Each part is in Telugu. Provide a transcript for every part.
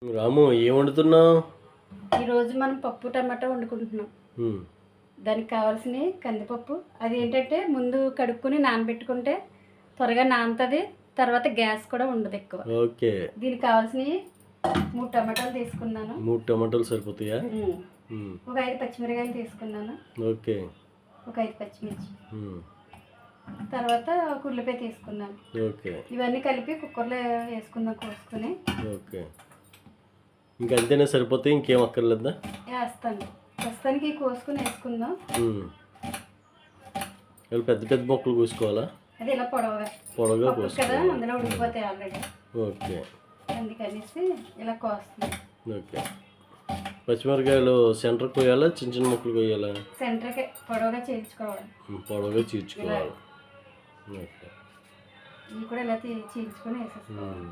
రాము ఏం వండుతున్నావు? ఈరోజు మనం పప్పు టమాటా వండుకుంటున్నాం. దానికి కావాల్సినవి కందిపప్పు. అది ఏంటంటే ముందు కడుక్కుని నానబెట్టుకుంటే త్వరగా నానుతుంది, తర్వాత గ్యాస్ కూడా ఉండదు ఎక్కువ. ఓకే. దీనికి కావాల్సినవి 3 టమాటాలు తీసుకున్నాను. 3 టమాటాలు సరిపోతాయా? ఒక 5 పచ్చిమిరకాయలు తీసుకున్నాను. ఓకే. ఒక 5 పచ్చిమిర్చి, తర్వాత ఒక ఉల్లిపాయ తీసుకున్నాను. ఓకే. ఇవన్నీ కలిపి కుక్కర్లో వేసుకుందాం కోసుకుని. ఓకే. ఇంకా అంతేనా సరిపోతాయి, ఇంకేం అక్కర్లేదా? వేస్తాను, ప్రస్తుతానికి కోసుకుని వేసుకుందాం. పెద్ద పెద్ద మొక్కలు కోసుకోవాలా? అది ఇలా పొడవుగా కోసుకోవాలి కదా, అందులో ఉడికిపోతాయి ఆల్రెడీ. ఓకే. అందుకనేసి ఇలా కోస్తున్నాం. ఓకే. పచ్చిమిరకాయలు సెంటర్ కోయాలా, చిన్న చిన్న ముక్కలు కోయాలా? సెంటర్కి పొడవుగా చీల్చుకోవాలి. పొడవుగా చీల్చుకోవాలి. ఓకే. ఇవి కూడా ఇలా చీల్చుకొని వేసేసుకోవాలి.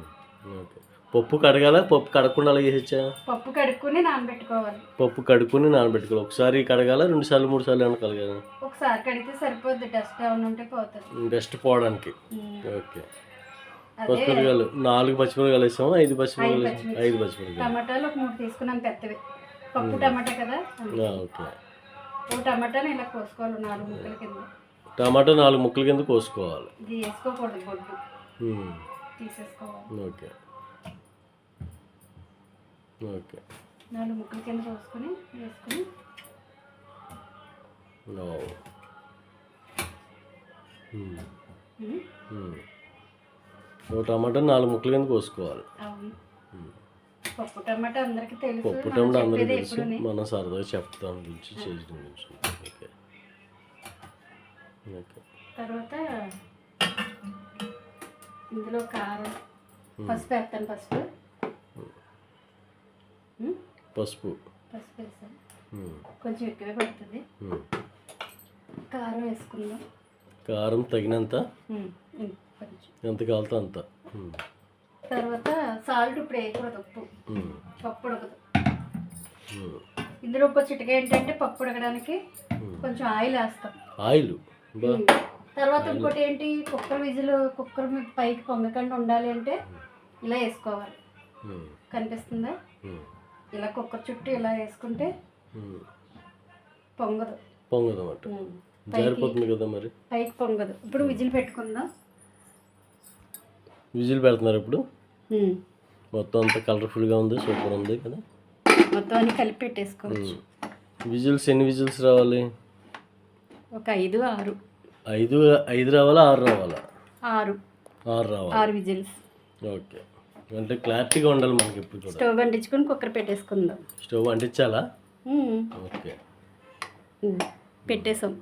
ఓకే. పప్పు కడగాల? పప్పు కడగకుండా అలా వేసేచ్చా? పప్పు కడుక్కుని నానబెట్టుకోవాలి. పప్పు కడుక్కుని నానబెట్టుకోవాలి. ఒకసారి కడగాల, 2 సార్లు 3 సార్లు ఏమైనా కడగాల? ఒకసారి కడిగితే సరిపోద్ది, డస్ట్ ఏమైనా ఉంటే పోతుంది. డస్ట్ పోవడానికి. ఓకే. పచ్చిమిరకాయలు 4 పచ్చిమిరకాయలు వేసాము. 5 పచ్చిమిరకాయలు. 5 పచ్చిమిరకాయలు. టమాటాలు ఒక 3 తీసుకున్నాను, పెద్దవి. పప్పు టమాటా కదా. ఓకే. ఒక టమాటాని ఇలా కోసుకోవాలి 4 ముక్కల కింద. టమాటా 4 ముక్కల కింద కోసుకోవాలి. ఇది వేసుకోకూడదు, బొడ్డు తీసేసుకోవాలి. ఓకే. ఓకే. 4 ముక్కల కింద కోసుకొని వేసుకొని ఒక టమాటా 4 ముక్కల కింద కోసుకోవాలి. పప్పు టమాటా అందరికీ తెలుసు. పప్పు టమాటా అందరికీ తెలుసు, మనం సరదాగా చెప్తాం గురించి చేసిన గురించి. ఓకే. ఓకే. తర్వాత ఇందులో కారం, పసుపు వేస్తాను. పసుపు వేసాను, కొంచెం ఎక్కువే పడుతుంది. కారం వేసుకుందాం. కారం తగినంత, ఎంత కావాలో అంత. తర్వాత సాల్ట్ ఇప్పుడు వేయకూడదు, పప్పు ఉడకదు. ఇందులో ఒక చిటిక ఏంటంటే పప్పు ఉడకడానికి కొంచెం ఆయిల్ వేస్తాం. ఆయిల్. తర్వాత ఇంకోటి ఏంటి, కుక్కర్ పైకి పొంగకుండా ఉండాలి అంటే ఇలా వేసుకోవాలి. కనిపిస్తుందా? ఇలా కుక్కర్ చుట్టూ ఇలా వేసుకుంటే పొంగదు అన్నమాట. జారిపోతుంది కదా మరి, పైకి పొంగదు. ఇప్పుడు విజిల్ పెట్టుకుందాం. విజిల్ పెడుతున్నారు ఇప్పుడు. మొత్తం అంతా కలర్ఫుల్గా ఉంది, సూపర్ ఉంది కదా. మొత్తం అన్ని కలిపి పెట్టేసుకోవచ్చు. విజిల్స్ ఎన్ని విజిల్స్ రావాలి? ఒక 5, 6. 5 రావాలా, 6 రావాలా? 6 రావాలి. 6 విజిల్స్. ఓకే. అంటే క్లారిటీగా ఉండాలి మనకి. ఇప్పుడు కూడా స్టవ్ అంటించుకొని కుక్కర్ పెట్టేసుకుందాం. స్టవ్ అంటించాలా? ఓకే. పెట్టేసాం.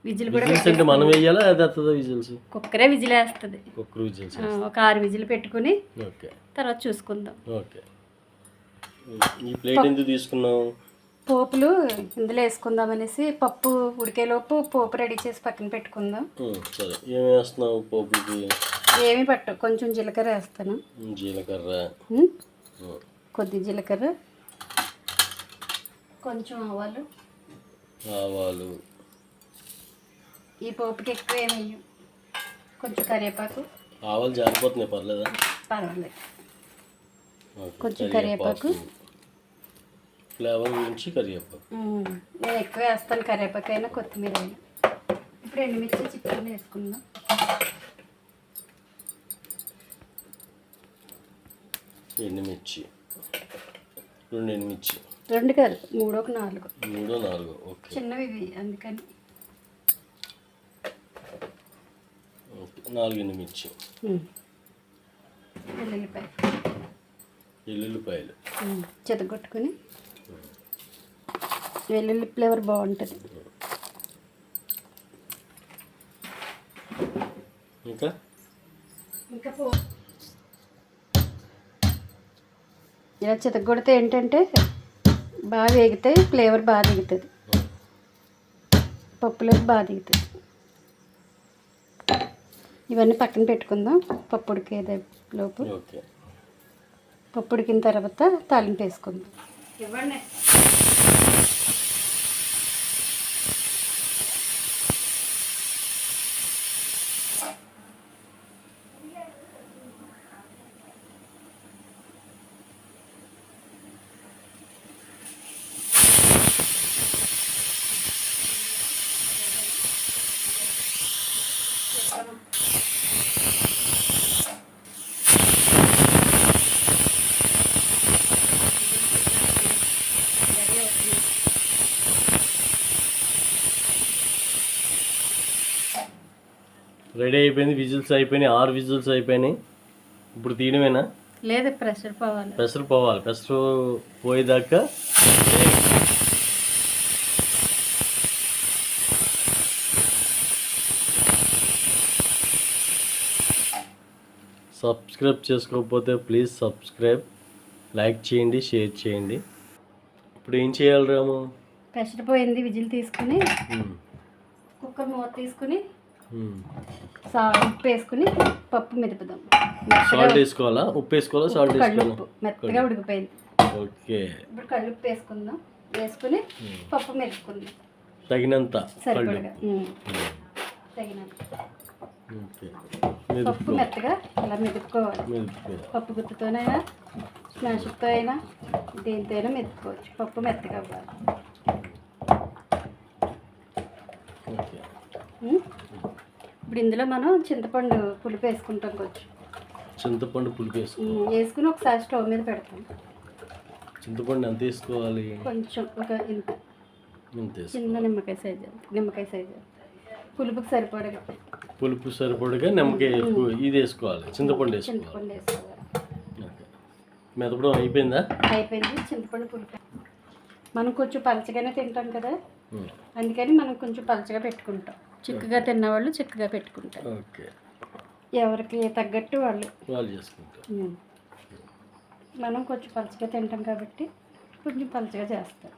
విజిల్ కూడా అంటే మనం వేయాలా, అది వస్తుందా విజిల్స్? కుక్కరే విజిల్ వేస్తుంది. కుక్కర్ విజిల్స్ ఒక 6 విజిల్ పెట్టుకుని ఓకే తర్వాత చూసుకుందాం. ఓకే. ఈ ప్లేట్ ఎందుకు తీసుకున్నాం? పోపులు ఇందులో వేసుకుందాం అనేసి. పప్పు ఉడికేలోపు పోపు రెడీ చేసి పక్కన పెట్టుకుందాం. సరే. ఏమి వేస్తున్నావు పోపుకి? ఏమి పట్టు, కొంచెం జీలకర్ర వేస్తాను. జీలకర్ర, కొద్ది జీలకర్ర, కొంచెం ఆవాలు. ఈ పోపుకి ఎక్కువ ఏమి వేయం. కొంచెం కరివేపాకు. ఆవాలు జారిపోతున్నాయి, పర్లేదా? పర్వాలేదు. కొంచెం కరివేపాకు, ఫ్లేవర్ గురించి కరివేపాకు. నేను ఎక్కువ వేస్తాను, కరివేపాకు అయినా కొత్తిమీర అయినా. ఇప్పుడు ఎండుమిర్చి చికెన్ వేసుకుందాం. ఎండుమిర్చి 2 ఎండుమిర్చి. 2 కాదు, 3 ఒక 4. 3 4. ఓకే. చిన్నవి ఇవి, అందుకని 4 ఎండుమిర్చి. వెల్లుల్లిపాయలు చెతగొట్టుకుని. వెల్లుల్లి ఫ్లేవర్ బాగుంటుంది. ఇంకా ఇలా చితగొడితే ఏంటంటే బాగా వేగితే ఫ్లేవర్ బాగా దిగుతుంది, పప్పులోకి బాగా దిగుతుంది. ఇవన్నీ పక్కన పెట్టుకుందాం. పప్పు ఉడికేదే లోపు. పప్పు ఉడికిన తర్వాత తాలింపు వేసుకుందాం. ఇవ్వండి. రెడీ అయిపోయింది. విజిల్స్ అయిపోయినాయి, 6 విజిల్స్ అయిపోయినాయి. ఇప్పుడు తీయడమేనా? లేదు, ప్రెషర్ పోవాలి. పెసరు పోవాలి. పెసరు పోయేదాకా సబ్స్క్రైబ్ చేసుకోకపోతే ప్లీజ్ సబ్స్క్రైబ్, లైక్ చేయండి, షేర్ చేయండి. ఇప్పుడు ఏం చేయాలి రాము? ప్రెషర్ పోయింది, విజిల్ తీసుకుని కుక్కర్ మూత తీసుకుని ఉప్పు వేసుకుని పప్పు మెదుపుదాం. సాల్ట్ వేసుకోవాలా? ఉప్పు వేసుకోవాలా? సాల్ట్ వేసుకోవాలా? మెత్తగా ఉడికిపోయింది. ఓకే. ఇప్పుడు కళ్ళుప్పు వేసుకుందాం. వేసుకుని పప్పు మెదుపుకుందాం తగినంత. సరిపడగా తగినంత. పప్పు మెత్తగా ఇలా మెదుపుకోవాలి. పప్పు గుత్తుతోనైనా స్మాషర్తో అయినా దేనితో అయినా మెదుపుకోవచ్చు. పప్పు మెత్తగా అవ్వాలి. ఇప్పుడు ఇందులో మనం చింతపండు పులుపు వేసుకుంటాం. కొంచెం చింతపండు పులుపు వేసుకుని ఒకసారి స్టవ్ మీద పెడతాం. చింతపండు ఎంత వేసుకోవాలి? కొంచెం ఒక ఇంత చిన్న నిమ్మకాయ సైజు పులుపుకి సరిపడగా. పులుపు సరిపడగా నిమ్మకాయ ఇది వేసుకోవాలి. చింతపండు వేసుకోవాలి. మెదపడం అయిపోయిందా? అయిపోయింది. చింతపండు పులుపు మనం కొంచెం పలచగానే తింటాం కదా, అందుకని మనం కొంచెం పలచగా పెట్టుకుంటాం. చిక్కగా తిన్నవాళ్ళు చిక్కగా పెట్టుకుంటారు. ఓకే. ఎవరికి తగ్గట్టు వాళ్ళు చేసుకుంటారు. మనం కొంచెం పలచగా తింటాం కాబట్టి కొంచెం పలచగా చేస్తాం.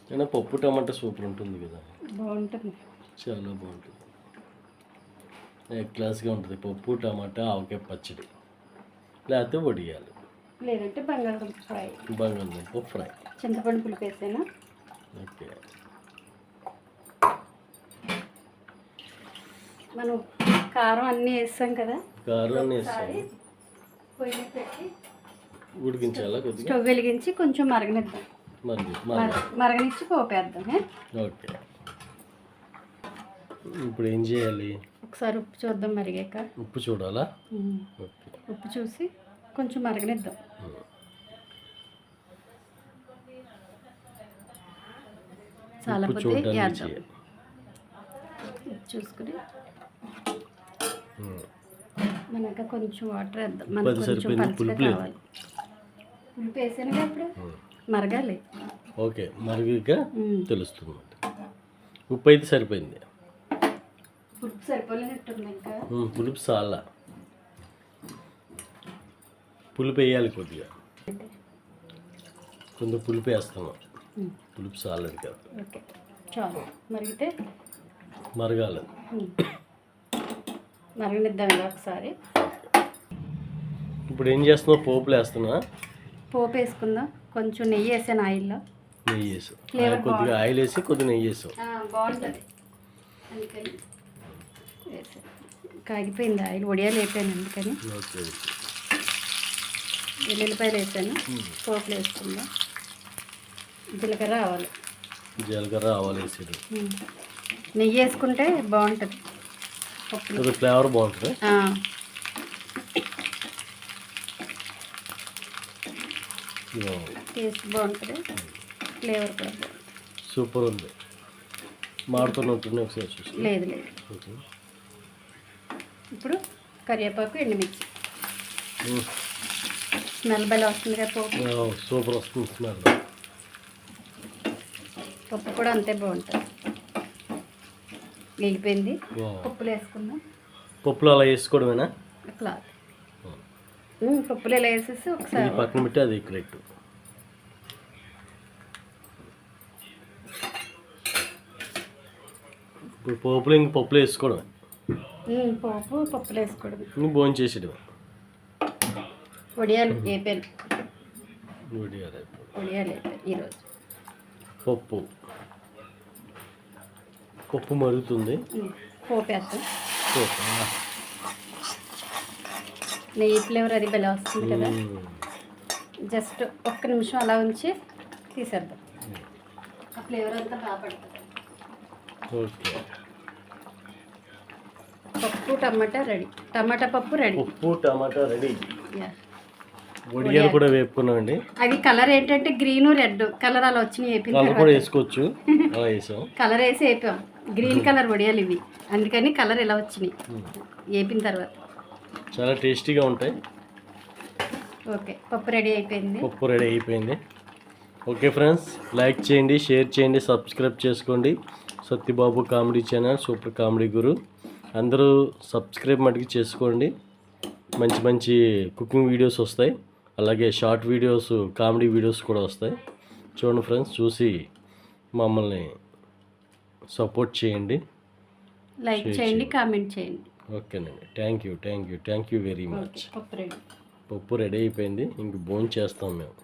అయినా పప్పు టమాటా సూపర్ ఉంటుంది కదా. బాగుంటుంది, చాలా బాగుంటుంది. క్లాస్గా ఉంటుంది. పప్పు టమాటా ఆవకాయ పచ్చడి, లేకపోతే వడియాలు, లేదంటే బంగాళదుంప ఫ్రై. చింతపండు పులుపు వేసాను. ఓకే. మనం కారం అన్నీ వేస్తాం కదా, కారం అన్నీ వేస్తాం. పొయ్యి పెట్టి ఉడికించాలా? కొద్దిగా స్టవ్ వెలిగించి కొంచెం మరగనిద్దాం. మరగనిచ్చి పోపేద్దాం. ఓకే. ఇప్పుడు ఏం చేయాలి? ఒకసారి ఉప్పు చూద్దాం. మరిగాక ఉప్పు చూడాలా? ఉప్పు చూసి కొంచెం మరగనిద్దాం. చాలా పొద్దు వేద్దాం. చూసుకుని మనక కొంచెం వాటర్ వేద్దాం. మనకు కొంచెం పలుచగా కావాలి. పులుపు వేసాను అప్పుడు మరగాలి. ఓకే, మరిగాక తెలుస్తుంది. ఉప్పు అయితే సరిపోయింది. పులుపు సరిపోలేనట్టుంది. ఇంకా పులుపు చాలా. పులుపు వేయాలి కొద్దిగా. కొంచెం పులుపు వేస్తాము. పులుపు చాలదు కదా. ఓకే, చాలు. మరిగితే మరగాలి. మరగనిద్దాం ఒకసారి. ఇప్పుడు ఏం చేస్తున్నావు? పోపులు వేస్తున్నా. పోపు వేసుకుందాం. కొంచెం నెయ్యి వేసాను. ఆయిల్లో నెయ్యి వేసి కొద్దిగా ఆయిల్ వేసి కొద్దిగా నెయ్యి వేసాం. బాగుంటుంది అందుకని వేసాను. కాగిపోయింది ఆయిల్. వడియాలు వేసాను అందుకని. ఎల్లుల్లిపాయలు వేసాను. పోపులు వేసుకుందాం. జీలకర్ర ఆవాలు వేసాడు. నెయ్యి వేసుకుంటే బాగుంటుంది. పప్పు ఫ్లేవర్ బాగుంటుంది. టేస్ట్ బాగుంటుంది. ఫ్లేవర్ కూడా బాగుంటుంది. సూపర్ ఉంది. మాడుతున్నట్టు ఒకసారి చూసి. లేదు. ఇప్పుడు కరివేపాకు, ఎండుమిర్చి. స్మెల్ బెల్ వస్తుంది కదా పోపు. సూపర్ వస్తుంది స్మెల్. పప్పు కూడా అంతే బాగుంటుంది. వేగిపోయింది. పప్పులు వేసుకుందాం. పప్పులు అలా వేసుకోవడమేనా? క్లాత్ పప్పులు ఇలా వేసేసి ఒకసారి పక్కన పెట్టి అది కరెక్ట్. ఇప్పుడు పోపులు ఇంక పప్పులు వేసుకోవడమే. పప్పులు వేసుకోవడమే. ఇంక భోజనం చేసేయడం. వడియాలు వేపాను. వడియాలు వేపాను ఈరోజు. పప్పు మరుగుతుంది. పోపు వేస్తాం. నెయ్యి ఫ్లేవర్ అది బెల వస్తుంది కదా. జస్ట్ ఒక్క నిమిషం అలా ఉంచి తీసేద్దాం. ఆ ఫ్లేవర్ అంతా బాగా పడుతుంది. ఓకే. పప్పు టమాటా రెడీ. టమాటా పప్పు రెడీ. పప్పు టమాటా రెడీ. వడియాలు కూడా వేపుకున్నామండి. అది కలర్ ఏంటంటే గ్రీన్ రెడ్ కలర్ అలా వచ్చినాయి. వేపిన కలర్ కూడా తర్వాత వేసుకోవచ్చు, అలా వేసాం. కలర్ వేసి వేపాం. గ్రీన్ కలర్ వడియాలు ఇవి, అందుకని కలర్ ఇలా వచ్చినాయి వేపిన తర్వాత. చాలా టేస్టీగా ఉంటాయి. ఓకే, పప్పు రెడీ అయిపోయింది. పప్పు రెడీ అయిపోయింది. ఓకే ఫ్రెండ్స్, లైక్ చేయండి, షేర్ చేయండి, సబ్స్క్రైబ్ చేసుకోండి. Satyababu comedy channel, super comedy guru. అందరూ సబ్స్క్రైబ్ మటుకు చేసుకోండి. మంచి మంచి కుకింగ్ వీడియోస్ వస్తాయి, అలాగే షార్ట్ వీడియోస్, కామెడీ వీడియోస్ కూడా వస్తాయి. చూడండి ఫ్రెండ్స్, చూసి మమ్మల్ని సపోర్ట్ చేయండి, లైక్ చేయండి, కామెంట్ చేయండి. ఓకేనండి. Thank you very much. పప్పు రెడీ. పప్పు రెడీ అయిపోయింది. ఇంక భోజనం చేస్తాం మేము.